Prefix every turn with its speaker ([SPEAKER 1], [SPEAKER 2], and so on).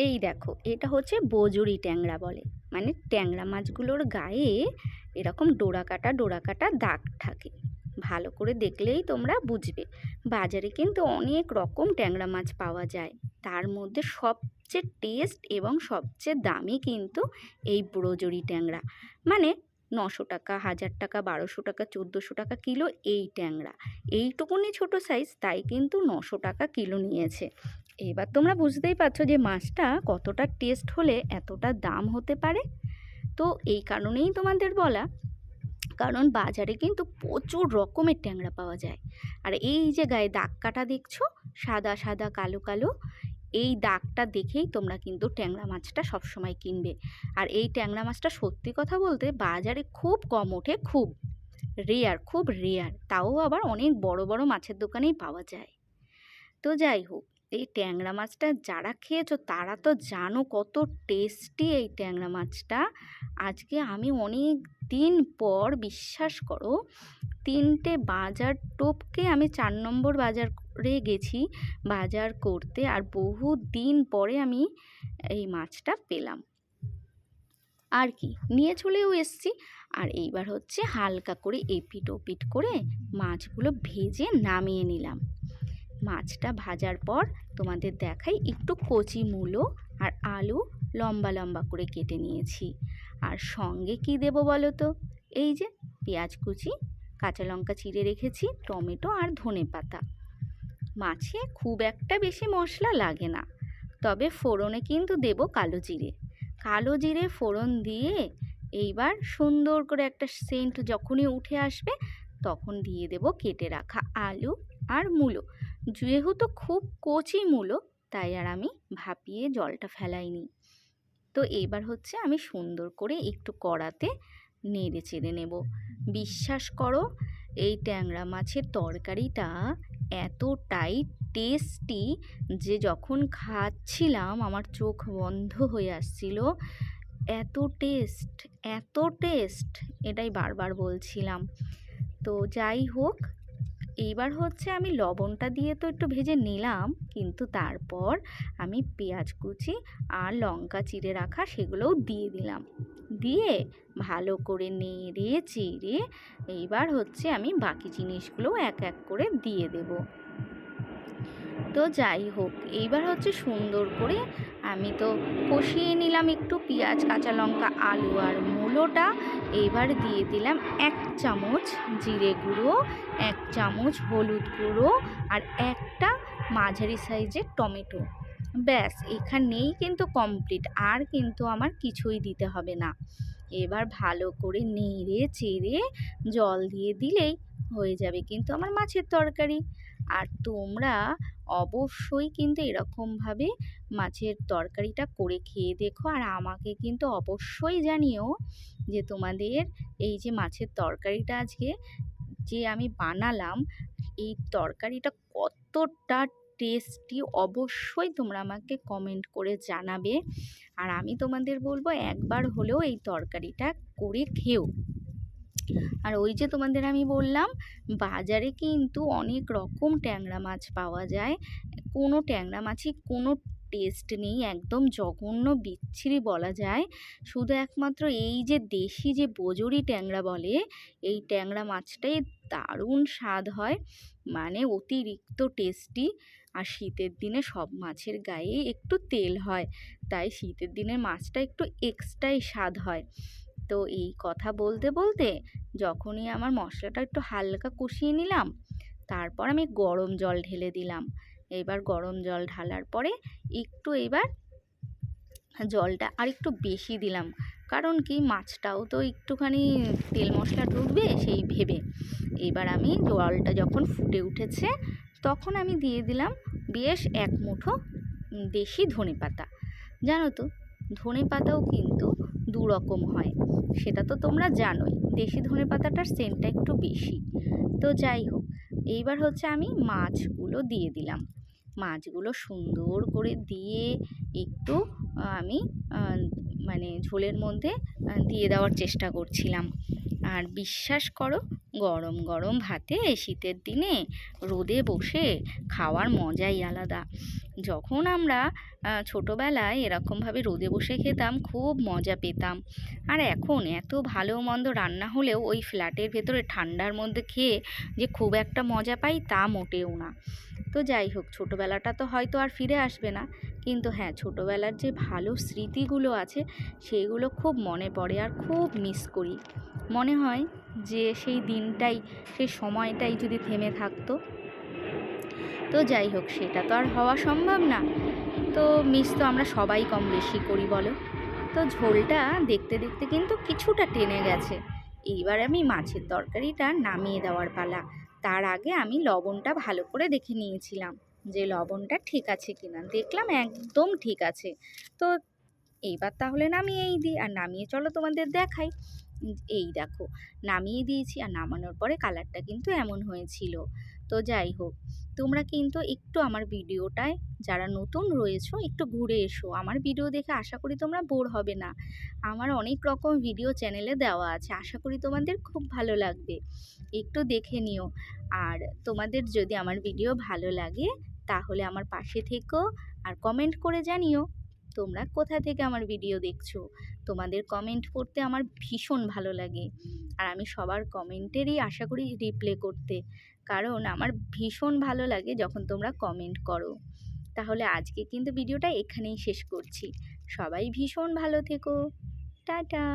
[SPEAKER 1] এই দেখো, এটা হচ্ছে বজুরি ট্যাংরা বলে। মানে ট্যাংরা মাছগুলোর গায়ে এরকম ডোরা কাটা দাগ থাকে। ভালো করে দেখলেই তোমরা বুঝবে। বাজারে কিন্তু অনেক রকম ট্যাংরা মাছ পাওয়া যায়, তার মধ্যে সবচেয়ে টেস্ট এবং সবচেয়ে দামি কিন্তু এই বজুরি ট্যাংরা। মানে 900 টাকা, 1000 টাকা, 1200 টাকা, 1400 টাকা কিলো এই ট্যাংরা। এইটুকুনি ছোট সাইজ, তাই কিন্তু 900 টাকা কিলো নিয়েছে। এবার তোমরা বুঝতেই পারছো যে মাছটা কতটা টেস্ট হলে এতটা দাম হতে পারে। তো এই কারণেই তোমাদের বলা, কারণ বাজারে কিন্তু প্রচুর রকমের ট্যাংরা পাওয়া যায়। আর এই যে গায়ে দাগ কাটা দেখছো, সাদা সাদা কালো কালো, এই দাগটা দেখেই তোমরা কিন্তু ট্যাংরা মাছটা সবসময় কিনবে। আর এই ট্যাংরা মাছটা সত্যি কথা বলতে বাজারে খুব কম ওঠে, খুব রেয়ার, খুব রেয়ার, তাও আবার অনেক বড় বড় মাছের দোকানেই পাওয়া যায়। তো যাই হোক, এই ট্যাংরা মাছটা যারা খেয়েছো তারা তো জানো কত টেস্টি এই ট্যাংরা মাছটা। আজকে আমি অনেক দিন পর, বিশ্বাস করো, 3টে বাজার টপকে আমি 4 নম্বর বাজারে গেছি বাজার করতে, আর বহু দিন পরে আমি এই মাছটা পেলাম। আর কি নিয়ে চলেও এসছি। আর এইবার হচ্ছে হালকা করে এপিট ওপিট করে মাছগুলো ভেজে নামিয়ে নিলাম। মাছটা ভাজার পর তোমাদের দেখাই, একটু কচি মূলো আর আলু লম্বা লম্বা করে কেটে নিয়েছি। আর সঙ্গে কি দেব বলো তো? এই যে পেঁয়াজ কুচি, কাঁচা লঙ্কা চিড়ে রেখেছি, টমেটো আর ধনেপাতা। মাছে খুব একটা বেশি মশলা লাগে না, তবে ফোড়নে কিন্তু দেব কালো জিরে। কালো জিরে ফোড়ন দিয়ে এইবার সুন্দর করে একটা সেন্ট যখনই উঠে আসবে, তখন দিয়ে দেব কেটে রাখা আলু আর মূলো। যেহেতু খুব কচি মূলো, তাই আর আমি ভাপিয়ে জলটা ফেলাইনি। তো এইবার হচ্ছে আমি সুন্দর করে একটু কড়াতে নেড়ে চেড়ে নেব। বিশ্বাস করো, এই ট্যাংরা মাছের তরকারিটা এতটাই টেস্টি যে যখন খাচ্ছিলাম আমার চোখ বন্ধ হয়ে আসছিল। এত টেস্ট, এত টেস্ট, এটাই বারবার বলছিলাম। তো যাই হোক, এইবার হচ্ছে আমি লবণটা দিয়ে তো একটু ভেজে নিলাম, কিন্তু তারপর আমি পেঁয়াজ কুচি আর লঙ্কা চিড়ে রাখা সেগুলোও দিয়ে দিলাম। দিয়ে ভালো করে নেড়ে চেড়ে এইবার হচ্ছে আমি বাকি জিনিসগুলো এক এক করে দিয়ে দেব। তো যাই হোক, এইবার হচ্ছে সুন্দর করে আমি তো কষিয়ে নিলাম একটু পেঁয়াজ, কাঁচা লঙ্কা, আলু আর মূলোটা। এইবার দিয়ে দিলাম 1 চামচ জিরে গুঁড়ো, 1 চামচ হলুদ গুঁড়ো আর একটা মাঝারি সাইজের টমেটো। ব্যাস, এখানেই কিন্তু কমপ্লিট, আর কিন্তু আমার কিছুই দিতে হবে না। এবার ভালো করে নেড়ে চেড়ে জল দিয়ে দিলেই হয়ে যাবে কিন্তু আমার মাছের তরকারি। আর তোমরা অবশ্যই কিন্তু এরকমভাবে মাছের তরকারিটা করে খেয়ে দেখো, আর আমাকে কিন্তু অবশ্যই জানিও যে তোমাদের এই যে মাছের তরকারিটা আজকে যে আমি বানালাম, এই তরকারিটা কতটা টেস্টি। অবশ্যই তোমরা আমাকে কমেন্ট করে জানাবে। আর আমি তোমাদের বলবো একবার হলেও এই তরকারিটা করে খেও। আর ওই যে তোমাদের আমি বললাম, বাজারে কিন্তু অনেক রকম ট্যাংরা মাছ পাওয়া যায়, কোনো ট্যাংরা মাছই কোনো টেস্ট নেই, একদম জঘন্য বিচ্ছিরি বলা যায়। শুধু একমাত্র এই যে দেশি যে বজরি ট্যাংরা বলে, এই ট্যাংরা মাছটাই দারুণ স্বাদ হয়, মানে অতিরিক্ত টেস্টি। আর শীতের দিনে সব মাছের গায়ে একটু তেল হয়, তাই শীতের দিনে মাছটা একটু এক্সট্রাই স্বাদ হয়। তো এই কথা বলতে বলতে যখনই আমার মশলাটা একটু হালকা কষিয়ে নিলাম, তারপর আমি গরম জল ঢেলে দিলাম। এবার গরম জল ঢালার পরে একটু এবার জলটা আর একটু বেশি দিলাম, কারণ কি মাছটাও তো একটুখানি তেল মশলা ঢুকবে সেই ভেবে। এবার আমি জলটা যখন ফুটে উঠেছে, তখন আমি দিয়ে দিলাম বেশ 1 মুঠো দেশি ধনেপাতা। জানো তো, ধনেপাতাও কিন্তু 2 রকম হয়, সেটা তো তোমরা জানোই। দেশি ধনেপাতাটার সেন্টটা একটু বেশি। তো যাই হোক, এইবার হচ্ছে আমি মাছগুলো দিয়ে দিলাম। মাছগুলো সুন্দর করে দিয়ে একটু আমি মানে ঝোলের মধ্যে দিয়ে দেওয়ার চেষ্টা করছিলাম। আর বিশ্বাস করো, গরম গরম ভাতে শীতের দিনে রোদে বসে খাওয়ার মজাই আলাদা। যখন আমরা ছোটোবেলায় এরকমভাবে রোদে বসে খেতাম খুব মজা পেতাম। আর এখন এত ভালো মন্দ রান্না হলেও ওই ফ্ল্যাটের ভেতরে ঠান্ডার মধ্যে খেয়ে যে খুব একটা মজা পাই তা মোটেও না। তো যাই হোক, ছোটোবেলাটা তো হয়তো আর ফিরে আসবে না, কিন্তু হ্যাঁ, ছোটোবেলার যে ভালো স্মৃতিগুলো আছে সেইগুলো খুব মনে পড়ে আর খুব মিস করি। মনে হয় যে সেই দিনটাই, সেই সময়টাই যদি থেমে থাকতো। তো যাই হোক, সেটা তো আর হওয়া সম্ভব না। তো মিস তো আমরা সবাই কম বেশি করি বলো। তো ঝোলটা দেখতে দেখতে কিন্তু কিছুটা টেনে গেছে। এইবার আমি মাছের তরকারিটা নামিয়ে দেওয়ার পালা। তার আগে আমি লবণটা ভালো করে দেখে নিয়েছিলাম যে লবণটা ঠিক আছে কিনা। দেখলাম একদম ঠিক আছে। তো এইবার তাহলে নামিয়েই দিই, আর নামিয়ে চলো তোমাদের দেখাই। এই দেখো, নামিয়ে দিয়েছি, আর নামানোর পরে কালারটা কিন্তু এমন হয়েছিল। তো যাই হোক, তোমরা কিন্তু একটু আমার ভিডিওটায় যারা নতুন রয়েছো একটু ঘুরে এসো। আমার ভিডিও দেখে আশা করি তোমরা বোর হবে না। আমার অনেক রকম ভিডিও চ্যানেলে দেওয়া আছে, আশা করি তোমাদের খুব ভালো লাগবে। একটু দেখে নিও। আর তোমাদের যদি আমার ভিডিও ভালো লাগে তাহলে আমার পাশে থেকো, আর কমেন্ট করে জানিও তোমরা কোথা থেকে আমার ভিডিও দেখছো। তোমাদের কমেন্ট পড়তে আমার ভীষণ ভালো লাগে, আর আমি সবার কমেন্টেরই আশা করি রিপ্লাই করতে, কারণ আমার ভীষণ ভালো লাগে যখন তোমরা কমেন্ট করো। তাহলে আজকে কিন্তু ভিডিওটা এখানেই শেষ করছি। সবাই ভীষণ ভালো থেকো। টাটা।